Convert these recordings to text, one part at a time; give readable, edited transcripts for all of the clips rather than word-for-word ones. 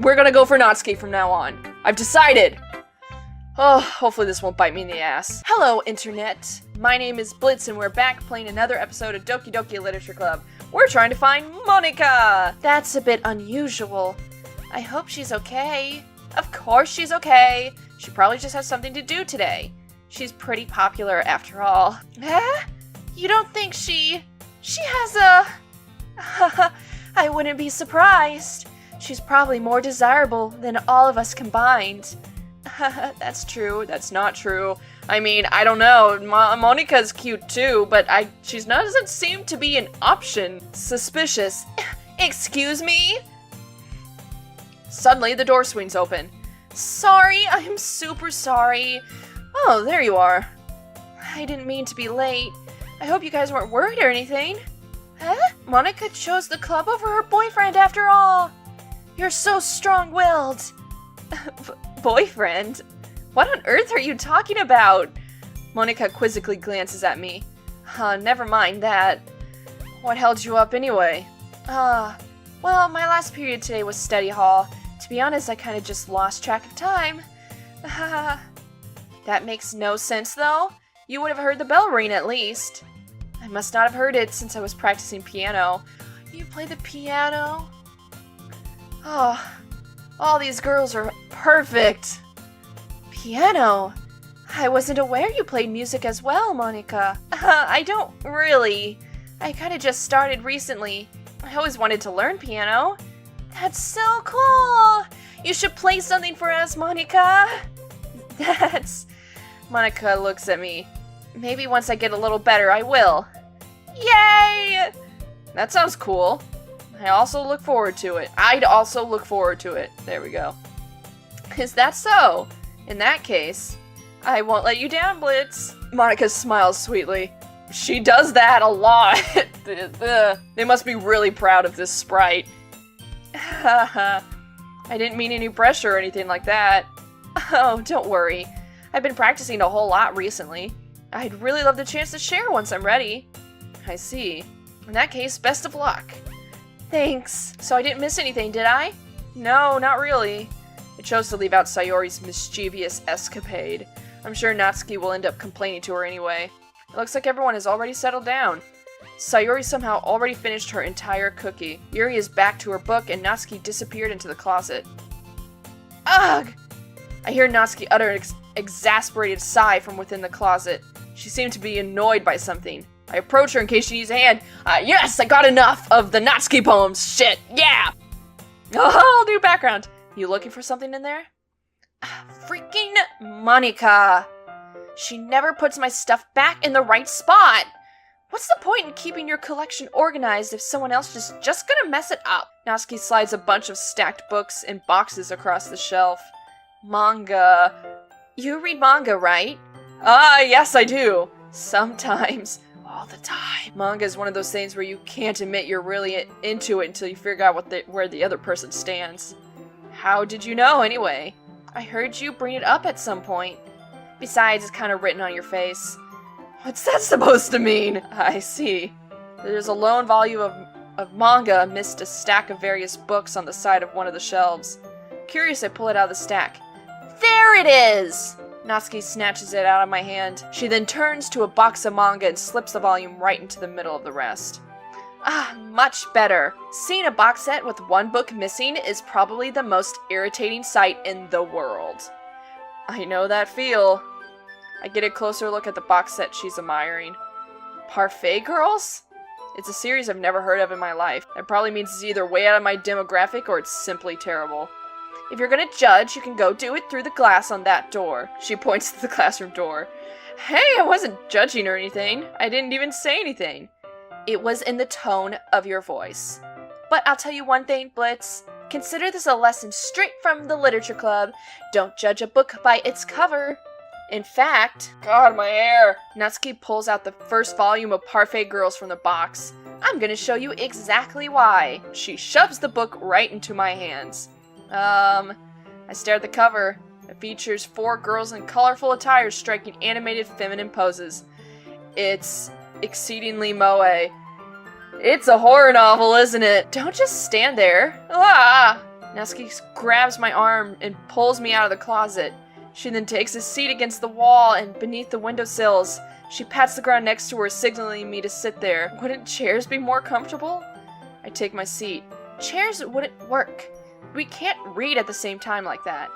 We're gonna go for Natsuki from now on. I've decided. Oh, hopefully this won't bite me in the ass. Hello, Internet. My name is Blitz, and we're back playing another episode of Doki Doki Literature Club. We're trying to find Monika! That's a bit unusual. I hope she's okay. Of course she's okay. She probably just has something to do today. She's pretty popular after all. Huh? You don't think she has a... I wouldn't be surprised. She's probably more desirable than all of us combined. That's true. That's not true. I mean, I don't know. Monika's cute too, but she doesn't seem to be an option. Suspicious. Excuse me? Suddenly, the door swings open. Sorry, I'm super sorry. Oh, there you are. I didn't mean to be late. I hope you guys weren't worried or anything. Huh? Monika chose the club over her boyfriend after all. You're so strong-willed. Boyfriend? What on earth are you talking about? Monika quizzically glances at me. Never mind that. What held you up anyway? Well, my last period today was study hall. To be honest, I kind of just lost track of time. That makes no sense, though. You would have heard the bell ring at least. I must not have heard it since I was practicing piano. You play the piano? Oh, all these girls are perfect. Piano? I wasn't aware you played music as well, Monika. I don't really. I kind of just started recently. I always wanted to learn piano. That's so cool! You should play something for us, Monika. Monika looks at me. Maybe once I get a little better, I will. Yay! That sounds cool. I'd also look forward to it. There we go. Is that so? In that case, I won't let you down, Blitz. Monika smiles sweetly. She does that a lot. They must be really proud of this sprite. I didn't mean any pressure or anything like that. Oh, don't worry. I've been practicing a whole lot recently. I'd really love the chance to share once I'm ready. I see. In that case, best of luck. Thanks. So I didn't miss anything, did I? No, not really. I chose to leave out Sayori's mischievous escapade. I'm sure Natsuki will end up complaining to her anyway. It looks like everyone has already settled down. Sayori somehow already finished her entire cookie. Yuri is back to her book, and Natsuki disappeared into the closet. Ugh! I hear Natsuki utter an exasperated sigh from within the closet. She seemed to be annoyed by something. I approach her in case she needs a hand. Yes, I got enough of the Natsuki poems. Shit, yeah! Oh, new background. You looking for something in there? Freaking Monika! She never puts my stuff back in the right spot! What's the point in keeping your collection organized if someone else is just gonna mess it up? Natsuki slides a bunch of stacked books and boxes across the shelf. Manga. You read manga, right? Yes I do. Sometimes. All the time. Manga is one of those things where you can't admit you're really into it until you figure out where the other person stands. How did you know, anyway? I heard you bring it up at some point. Besides, it's kind of written on your face. What's that supposed to mean? I see. There's a lone volume of manga amidst a stack of various books on the side of one of the shelves. Curious, I pull it out of the stack. There it is! Natsuki snatches it out of my hand. She then turns to a box of manga and slips the volume right into the middle of the rest. Much better. Seeing a box set with one book missing is probably the most irritating sight in the world. I know that feel. I get a closer look at the box set she's admiring. Parfait Girls? It's a series I've never heard of in my life. That probably means it's either way out of my demographic or it's simply terrible. If you're gonna judge, you can go do it through the glass on that door. She points to the classroom door. Hey, I wasn't judging or anything. I didn't even say anything. It was in the tone of your voice. But I'll tell you one thing, Blitz. Consider this a lesson straight from the literature club. Don't judge a book by its cover. In fact... God, my hair! Natsuki pulls out the first volume of Parfait Girls from the box. I'm gonna show you exactly why. She shoves the book right into my hands. I stare at the cover. It features 4 girls in colorful attire striking animated feminine poses. It's exceedingly moe. It's a horror novel, isn't it? Don't just stand there. Natsuki grabs my arm and pulls me out of the closet. She then takes a seat against the wall and beneath the windowsills. She pats the ground next to her, signaling me to sit there. Wouldn't chairs be more comfortable? I take my seat. Chairs wouldn't work. We can't read at the same time like that.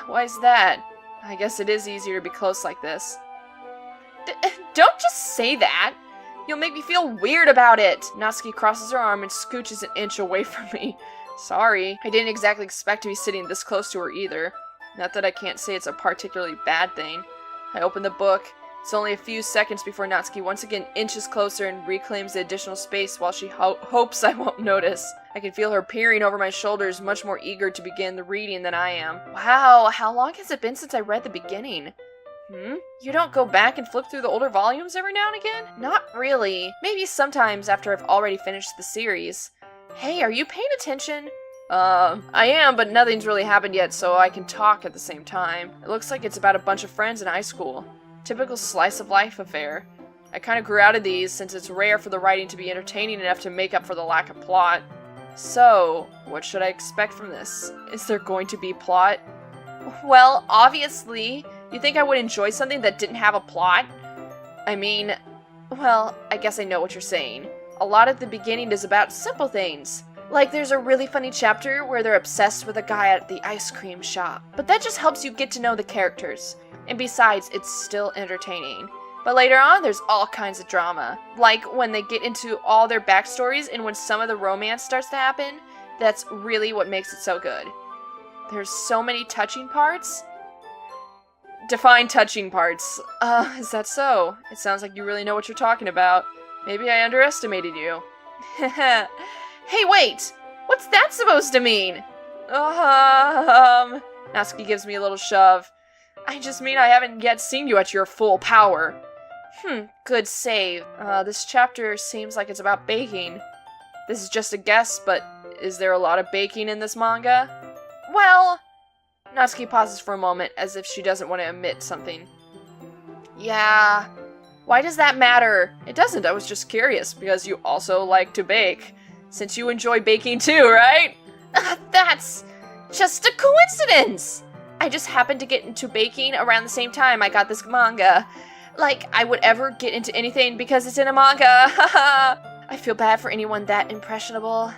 Why is that? I guess it is easier to be close like this. Don't just say that! You'll make me feel weird about it! Natsuki crosses her arm and scooches an inch away from me. Sorry, I didn't exactly expect to be sitting this close to her either. Not that I can't say it's a particularly bad thing. I open the book. It's only a few seconds before Natsuki once again inches closer and reclaims the additional space while she hopes I won't notice. I can feel her peering over my shoulders, much more eager to begin the reading than I am. Wow, how long has it been since I read the beginning? You don't go back and flip through the older volumes every now and again? Not really. Maybe sometimes after I've already finished the series. Hey, are you paying attention? I am, but nothing's really happened yet, so I can talk at the same time. It looks like it's about a bunch of friends in high school. Typical slice of life affair. I kind of grew out of these since it's rare for the writing to be entertaining enough to make up for the lack of plot. So, what should I expect from this? Is there going to be plot? Well, obviously. You think I would enjoy something that didn't have a plot? I mean, well, I guess I know what you're saying. A lot of the beginning is about simple things. Like there's a really funny chapter where they're obsessed with a guy at the ice cream shop. But that just helps you get to know the characters. And besides, it's still entertaining. But later on, there's all kinds of drama. Like when they get into all their backstories and when some of the romance starts to happen, that's really what makes it so good. There's so many touching parts. Define touching parts. Is that so? It sounds like you really know what you're talking about. Maybe I underestimated you. Hey, wait! What's that supposed to mean? Natsuki gives me a little shove. I just mean I haven't yet seen you at your full power. Good save. This chapter seems like it's about baking. This is just a guess, but is there a lot of baking in this manga? Well... Natsuki pauses for a moment, as if she doesn't want to admit something. Yeah. Why does that matter? It doesn't, I was just curious, because you also like to bake. Since you enjoy baking too, right? That's just a coincidence! I just happened to get into baking around the same time I got this manga. Like, I would ever get into anything because it's in a manga. I feel bad for anyone that impressionable.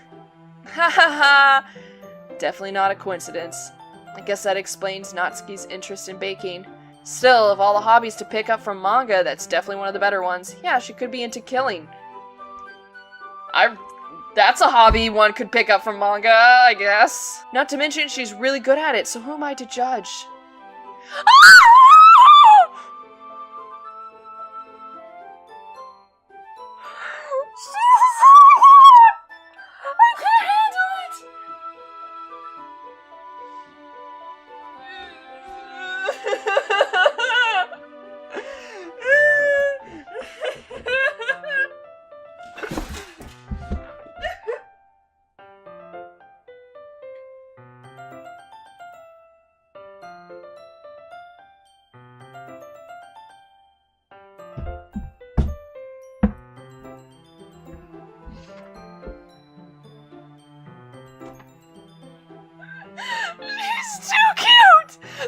Definitely not a coincidence. I guess that explains Natsuki's interest in baking. Still, of all the hobbies to pick up from manga, that's definitely one of the better ones. Yeah, she could be into killing. That's a hobby one could pick up from manga, I guess. Not to mention, she's really good at it, so who am I to judge?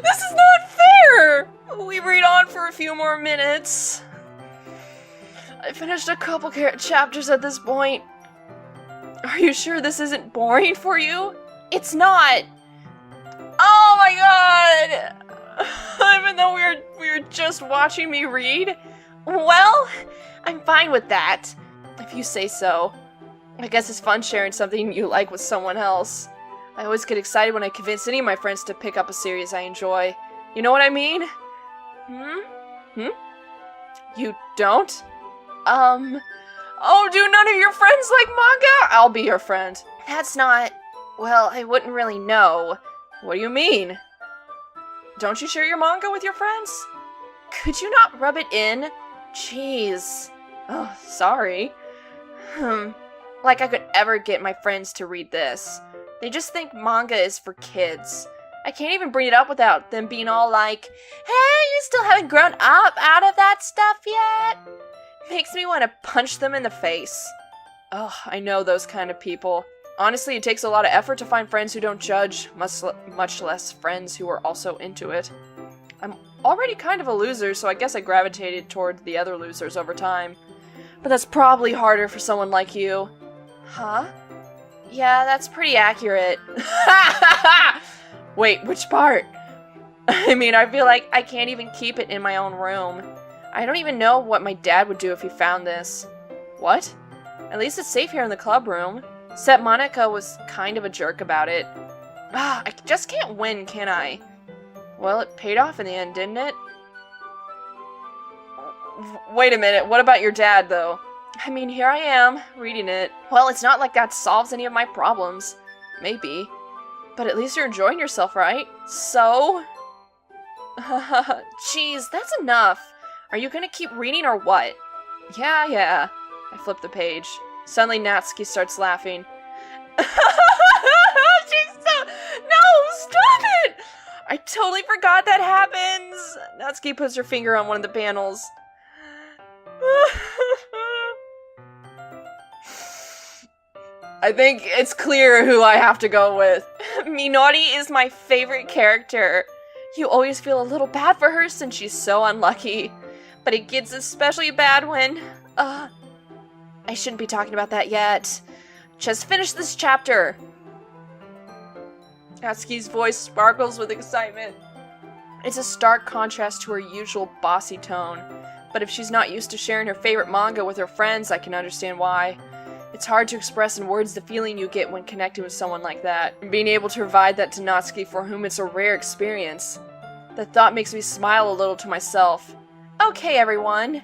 This is not fair! We read on for a few more minutes. I finished a couple chapters at this point. Are you sure this isn't boring for you? It's not! Oh my god! Even though we were just watching me read? Well, I'm fine with that. If you say so. I guess it's fun sharing something you like with someone else. I always get excited when I convince any of my friends to pick up a series I enjoy. You know what I mean? You don't? Oh, do none of your friends like manga? I'll be your friend. That's not... Well, I wouldn't really know. What do you mean? Don't you share your manga with your friends? Could you not rub it in? Jeez. Oh, sorry. Like I could ever get my friends to read this. They just think manga is for kids. I can't even bring it up without them being all like, hey, you still haven't grown up out of that stuff yet? Makes me want to punch them in the face. Oh, I know those kind of people. Honestly, it takes a lot of effort to find friends who don't judge, much less friends who are also into it. I'm already kind of a loser, so I guess I gravitated toward the other losers over time. But that's probably harder for someone like you. Huh? Yeah, that's pretty accurate. Wait, which part? I mean, I feel like I can't even keep it in my own room. I don't even know what my dad would do if he found this. What? At least it's safe here in the club room. Except Monica was kind of a jerk about it. I just can't win, can I? Well, it paid off in the end, didn't it? Wait a minute, what about your dad, though? I mean, here I am, reading it. Well, it's not like that solves any of my problems. Maybe. But at least you're enjoying yourself, right? So? Jeez, that's enough. Are you gonna keep reading or what? Yeah. I flip the page. Suddenly Natsuki starts laughing. No, stop it! I totally forgot that happens! Natsuki puts her finger on one of the panels. I think it's clear who I have to go with. Minori is my favorite character. You always feel a little bad for her since she's so unlucky. But it gets especially bad when... I shouldn't be talking about that yet. Just finish this chapter. Natsuki's voice sparkles with excitement. It's a stark contrast to her usual bossy tone. But if she's not used to sharing her favorite manga with her friends, I can understand why. It's hard to express in words the feeling you get when connected with someone like that. And being able to provide that to Natsuki, for whom it's a rare experience. The thought makes me smile a little to myself. Okay, everyone.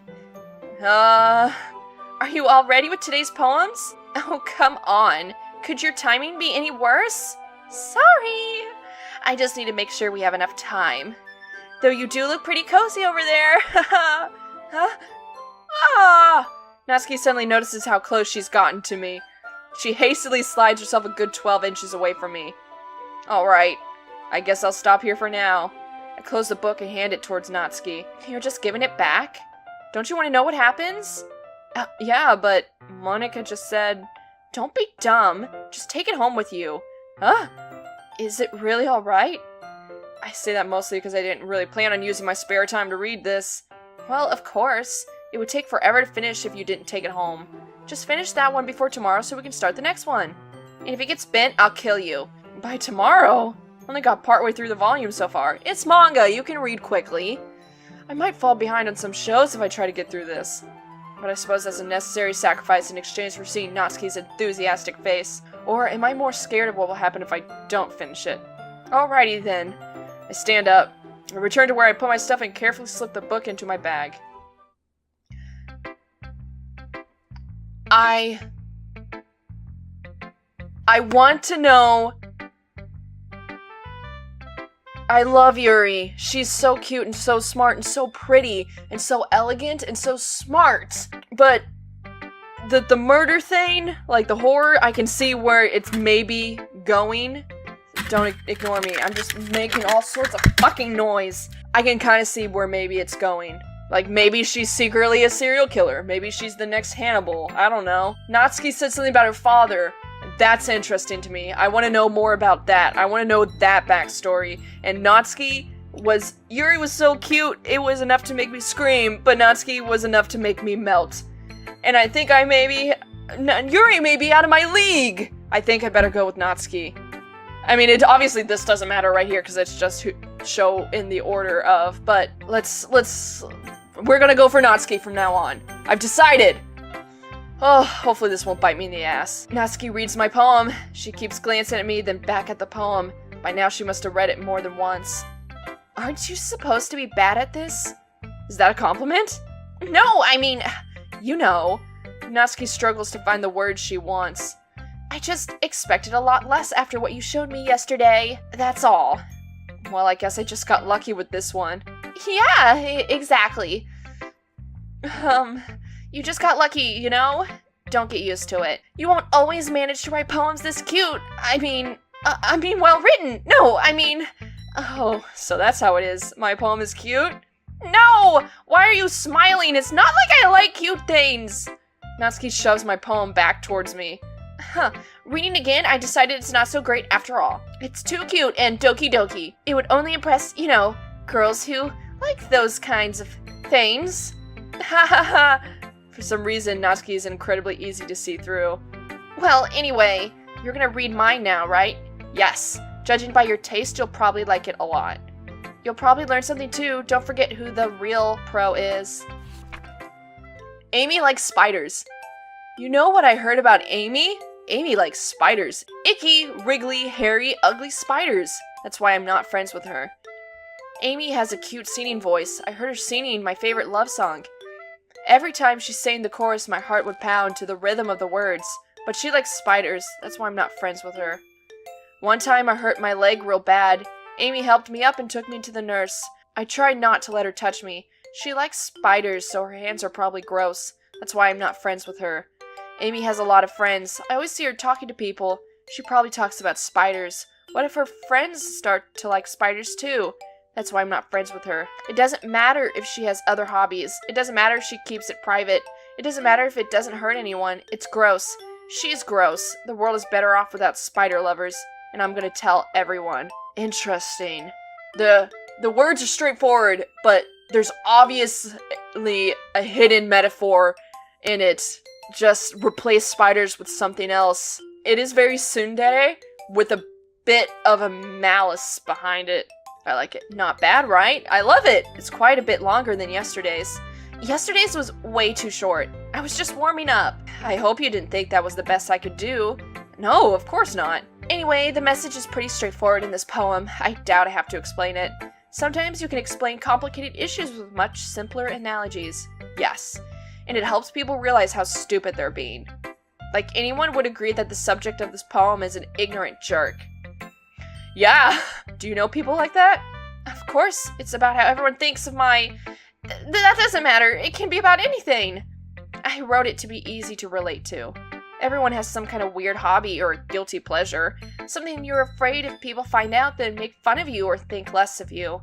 Are you all ready with today's poems? Oh, come on. Could your timing be any worse? Sorry. I just need to make sure we have enough time. Though you do look pretty cozy over there. Huh? Ah! Natsuki suddenly notices how close she's gotten to me. She hastily slides herself a good 12 inches away from me. Alright. I guess I'll stop here for now. I close the book and hand it towards Natsuki. You're just giving it back? Don't you want to know what happens? Yeah, but Monica just said, don't be dumb. Just take it home with you. Huh? Is it really alright? I say that mostly because I didn't really plan on using my spare time to read this. Well, of course. It would take forever to finish if you didn't take it home. Just finish that one before tomorrow so we can start the next one. And if it gets bent, I'll kill you. By tomorrow? Only got partway through the volume so far. It's manga, you can read quickly. I might fall behind on some shows if I try to get through this. But I suppose that's a necessary sacrifice in exchange for seeing Natsuki's enthusiastic face. Or am I more scared of what will happen if I don't finish it? Alrighty then. I stand up. I return to where I put my stuff and carefully slip the book into my bag. I want to know... I love Yuri. She's so cute and so smart and so pretty and so elegant and so smart. But the murder thing, like the horror, I can see where it's maybe going. Don't ignore me. I'm just making all sorts of fucking noise. I can kind of see where maybe it's going. Like, maybe she's secretly a serial killer. Maybe she's the next Hannibal. I don't know. Natsuki said something about her father. That's interesting to me. I want to know more about that. I want to know that backstory. And Natsuki was... Yuri was so cute, it was enough to make me scream, but Natsuki was enough to make me melt. And I think I maybe... Yuri may be out of my league! I think I better go with Natsuki. I mean, obviously this doesn't matter right here, because it's just show in the order of, but we're gonna go for Natsuki from now on. I've decided! Oh, hopefully this won't bite me in the ass. Natsuki reads my poem. She keeps glancing at me, then back at the poem. By now she must have read it more than once. Aren't you supposed to be bad at this? Is that a compliment? No, I mean, you know. Natsuki struggles to find the words she wants. I just expected a lot less after what you showed me yesterday. That's all. Well, I guess I just got lucky with this one. Yeah, exactly. You just got lucky, you know? Don't get used to it. You won't always manage to write poems this cute. I mean well written. No, I mean... Oh, so that's how it is. My poem is cute? No! Why are you smiling? It's not like I like cute things! Natsuki shoves my poem back towards me. Huh. Reading again, I decided it's not so great after all. It's too cute and Doki Doki. It would only impress, girls who like those kinds of things. Ha ha ha. For some reason, Natsuki is incredibly easy to see through. Well, anyway, you're gonna read mine now, right? Yes. Judging by your taste, you'll probably like it a lot. You'll probably learn something too. Don't forget who the real pro is. Amy likes spiders. You know what I heard about Amy? Amy likes spiders. Icky, wriggly, hairy, ugly spiders. That's why I'm not friends with her. Amy has a cute singing voice. I heard her singing my favorite love song. Every time she sang the chorus, my heart would pound to the rhythm of the words. But she likes spiders. That's why I'm not friends with her. One time I hurt my leg real bad. Amy helped me up and took me to the nurse. I tried not to let her touch me. She likes spiders, so her hands are probably gross. That's why I'm not friends with her. Amy has a lot of friends. I always see her talking to people. She probably talks about spiders. What if her friends start to like spiders too? That's why I'm not friends with her. It doesn't matter if she has other hobbies. It doesn't matter if she keeps it private. It doesn't matter if it doesn't hurt anyone. It's gross. She's gross. The world is better off without spider lovers. And I'm gonna tell everyone. Interesting. The words are straightforward, but there's obviously a hidden metaphor in it. Just replace spiders with something else. It is very tsundere with a bit of a malice behind it. I like it. Not bad, right? I love it. It's quite a bit longer than yesterday's. Yesterday's was way too short. I was just warming up. I hope you didn't think that was the best I could do. No, of course not. Anyway, the message is pretty straightforward in this poem. I doubt I have to explain it. Sometimes you can explain complicated issues with much simpler analogies. Yes. And it helps people realize how stupid they're being. Like, anyone would agree that the subject of this poem is an ignorant jerk. Yeah, do you know people like that? Of course, it's about how everyone thinks of my... That doesn't matter, it can be about anything. I wrote it to be easy to relate to. Everyone has some kind of weird hobby or guilty pleasure. Something you're afraid if people find out, then make fun of you or think less of you.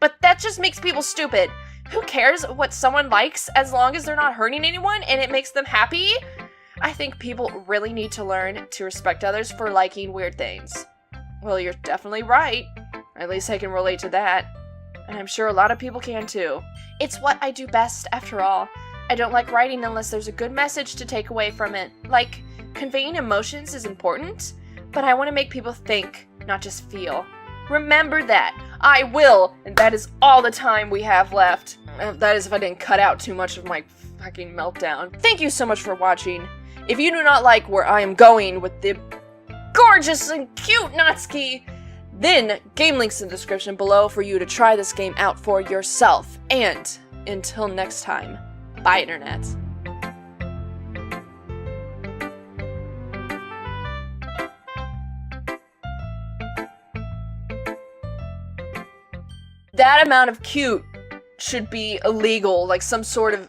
But that just makes people stupid. Who cares what someone likes as long as they're not hurting anyone and it makes them happy? I think people really need to learn to respect others for liking weird things. Well, you're definitely right. At least I can relate to that. And I'm sure a lot of people can too. It's what I do best, after all. I don't like writing unless there's a good message to take away from it. Like, conveying emotions is important, but I want to make people think, not just feel. Remember that. I will, and that is all the time we have left. That is if I didn't cut out too much of my fucking meltdown. Thank you so much for watching. If you do not like where I am going with the gorgeous and cute Natsuki, then game links in the description below for you to try this game out for yourself. And until next time, bye, Internet. That amount of cute should be illegal, like some sort of,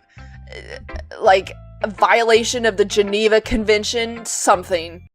like, a violation of the Geneva Convention, something.